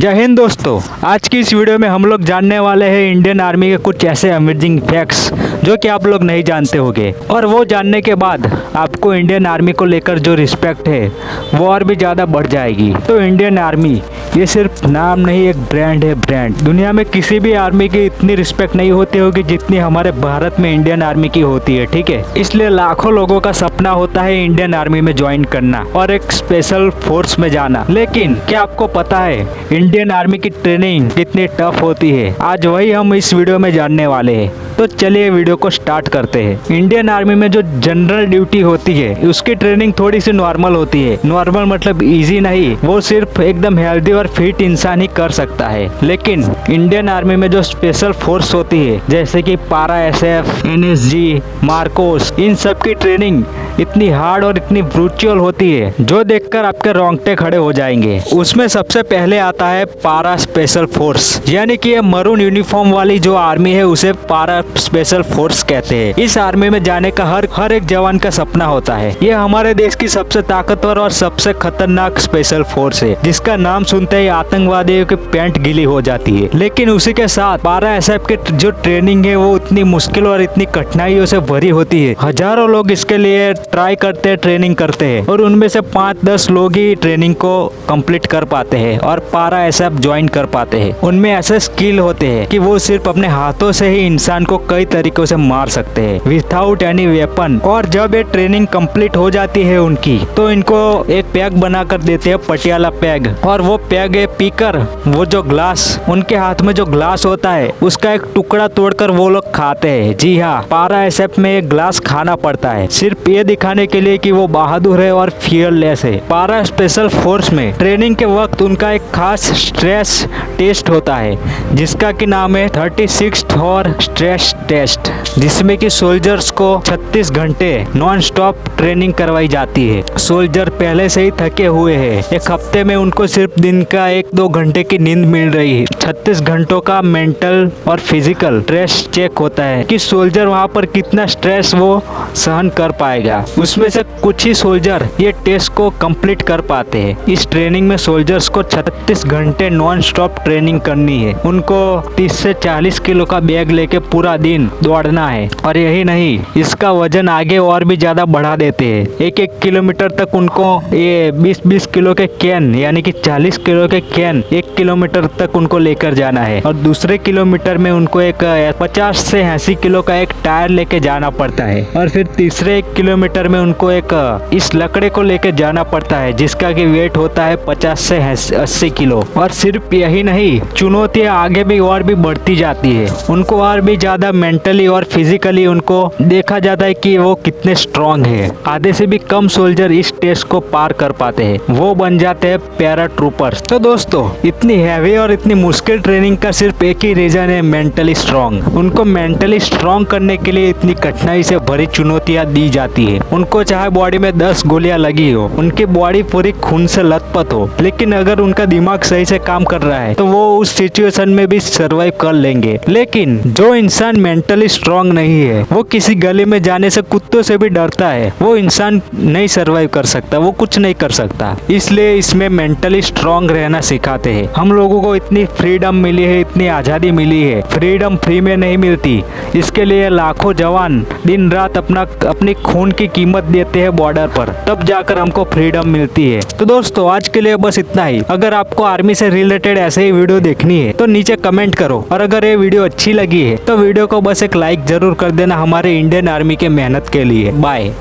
जय हिंद दोस्तों, आज की इस वीडियो में हम लोग जानने वाले हैं इंडियन आर्मी के कुछ ऐसे अमेजिंग फैक्ट्स जो कि आप लोग नहीं जानते होंगे। और वो जानने के बाद आपको इंडियन आर्मी को लेकर जो रिस्पेक्ट है वो और भी ज़्यादा बढ़ जाएगी। तो इंडियन आर्मी ये सिर्फ नाम नहीं, एक ब्रांड है, ब्रांड। दुनिया में किसी भी आर्मी की इतनी रिस्पेक्ट नहीं होती होगी जितनी हमारे भारत में इंडियन आर्मी की होती है, ठीक है। इसलिए लाखों लोगों का सपना होता है इंडियन आर्मी में ज्वाइन करना और एक स्पेशल फोर्स में जाना। लेकिन क्या आपको पता है इंडियन आर्मी की ट्रेनिंग कितनी टफ होती है? आज वही हम इस वीडियो में जानने वाले हैं। तो चलिए वीडियो को स्टार्ट करते हैं। इंडियन आर्मी में जो जनरल ड्यूटी होती है उसकी ट्रेनिंग थोड़ी सी नॉर्मल होती है। नॉर्मल मतलब इजी नहीं, वो सिर्फ एकदम हेल्दी और फिट इंसान ही कर सकता है। लेकिन इंडियन आर्मी में जो स्पेशल फोर्स होती है जैसे कि पारा एसएफ, एनएसजी, मार्कोस, इन सब की ट्रेनिंग इतनी हार्ड और इतनी ब्रूचुअल होती है जो देखकर आपके रोंगटे खड़े हो जाएंगे। उसमें सबसे पहले आता है पारा स्पेशल फोर्स, यानी कि ये मरून यूनिफॉर्म वाली जो आर्मी है उसे पारा स्पेशल फोर्स कहते हैं। इस आर्मी में जाने का हर एक जवान का सपना होता है। ये हमारे देश की सबसे ताकतवर और सबसे खतरनाक स्पेशल फोर्स है जिसका नाम सुनते ही आतंकवादियों की पैंट गीली हो जाती है। लेकिन उसी के साथ पारा एसएफ की जो ट्रेनिंग है वो इतनी मुश्किल और इतनी कठिनाइयों से भरी होती है। हजारों लोग इसके लिए ट्राई करते हैं, ट्रेनिंग करते हैं और उनमें से 5-10 लोग ही ट्रेनिंग को कंप्लीट कर पाते हैं और पारा एसएफ ज्वाइन कर पाते हैं। उनमें ऐसे स्किल होते हैं कि वो सिर्फ अपने हाथों से ही इंसान को कई तरीकों से मार सकते हैं विदाउट एनी वेपन। और जब ये ट्रेनिंग कंप्लीट हो जाती है उनकी तो इनको एक पैग बना कर देते हैं, पटियाला पैग। और वो पैग पीकर वो जो ग्लास, उनके हाथ में जो ग्लास होता है उसका एक टुकड़ा तोड़कर वो लोग खाते हैं। जी हाँ, पारा एसएफ में एक ग्लास खाना पड़ता है सिर्फ ये दिखाने के लिए कि वो बहादुर है और फियरलेस है। पारा स्पेशल फोर्स में ट्रेनिंग के वक्त उनका एक खास स्ट्रेस टेस्ट होता है जिसका की नाम है 36 और स्ट्रेस टेस्ट, जिसमें कि सोल्जर्स को 36 घंटे नॉन स्टॉप ट्रेनिंग करवाई जाती है। सोल्जर पहले से ही थके हुए हैं, एक हफ्ते में उनको सिर्फ दिन का 1-2 घंटे की नींद मिल रही है। 36 घंटों का मेंटल और फिजिकल स्ट्रेस चेक होता है कि सोल्जर वहाँ पर कितना स्ट्रेस वो सहन कर पाएगा। उसमें से कुछ ही सोल्जर ये टेस्ट को कंप्लीट कर पाते हैं। इस ट्रेनिंग में सोल्जर्स को 36 घंटे नॉन स्टॉप ट्रेनिंग करनी है। उनको 30 से 40 किलो का बैग लेके पूरा दिन दौड़ना है। और यही नहीं, इसका वजन आगे और भी ज्यादा बढ़ा देते हैं। 1-1 किलोमीटर तक उनको ये 20-20 किलो के कैन, यानी कि 40 किलो के कैन 1 किलोमीटर तक उनको लेकर जाना है। और दूसरे किलोमीटर में उनको एक 50 से 80 किलो का एक टायर लेके जाना पड़ता है। और फिर तीसरे 1 किलोमीटर में उनको एक इस लकड़े को लेकर जाना पड़ता है जिसका कि वेट होता है 50 से 80 किलो। और सिर्फ यही नहीं, चुनौतियां आगे भी और भी बढ़ती जाती है। उनको और भी ज्यादा मेंटली और फिजिकली उनको देखा जाता है कि वो कितने स्ट्रांग है। आधे से भी कम सोल्जर इस टेस्ट को पार कर पाते हैं, वो बन जाते हैं पैरा ट्रूपर्स। तो दोस्तों, इतनी हैवी और इतनी मुश्किल ट्रेनिंग का सिर्फ एक ही रीजन है, मेंटली स्ट्रांग। उनको मेंटली स्ट्रांग करने के लिए इतनी कठिनाई से भरी चुनौतियां दी जाती है। उनको चाहे बॉडी में 10 गोलियां लगी हो, उनकी बॉडी पूरी खून से लथपथ हो, लेकिन अगर उनका दिमाग सही से काम कर रहा है तो वो उस सिचुएशन में भी सर्वाइव कर लेंगे। लेकिन जो इंसान मेंटली स्ट्रांग नहीं है वो किसी गली में जाने से कुत्तों से भी डरता है, वो इंसान नहीं सर्वाइव कर सकता, वो कुछ नहीं कर सकता। इसलिए इसमें मेंटली स्ट्रांग रहना सिखाते हैं। हम लोगों को इतनी फ्रीडम मिली है, इतनी आज़ादी मिली है, फ्रीडम फ्री में नहीं मिलती। इसके लिए लाखों जवान दिन रात अपनी खून की कीमत देते हैं बॉर्डर पर, तब जाकर हमको फ्रीडम मिलती है। तो दोस्तों, आज के लिए बस इतना ही। अगर आपको आर्मी से रिलेटेड ऐसे ही वीडियो देखनी है तो नीचे कमेंट करो। और अगर ये वीडियो अच्छी लगी है तो वीडियो को बस एक लाइक जरूर कर देना हमारे इंडियन आर्मी के मेहनत के लिए। बाय।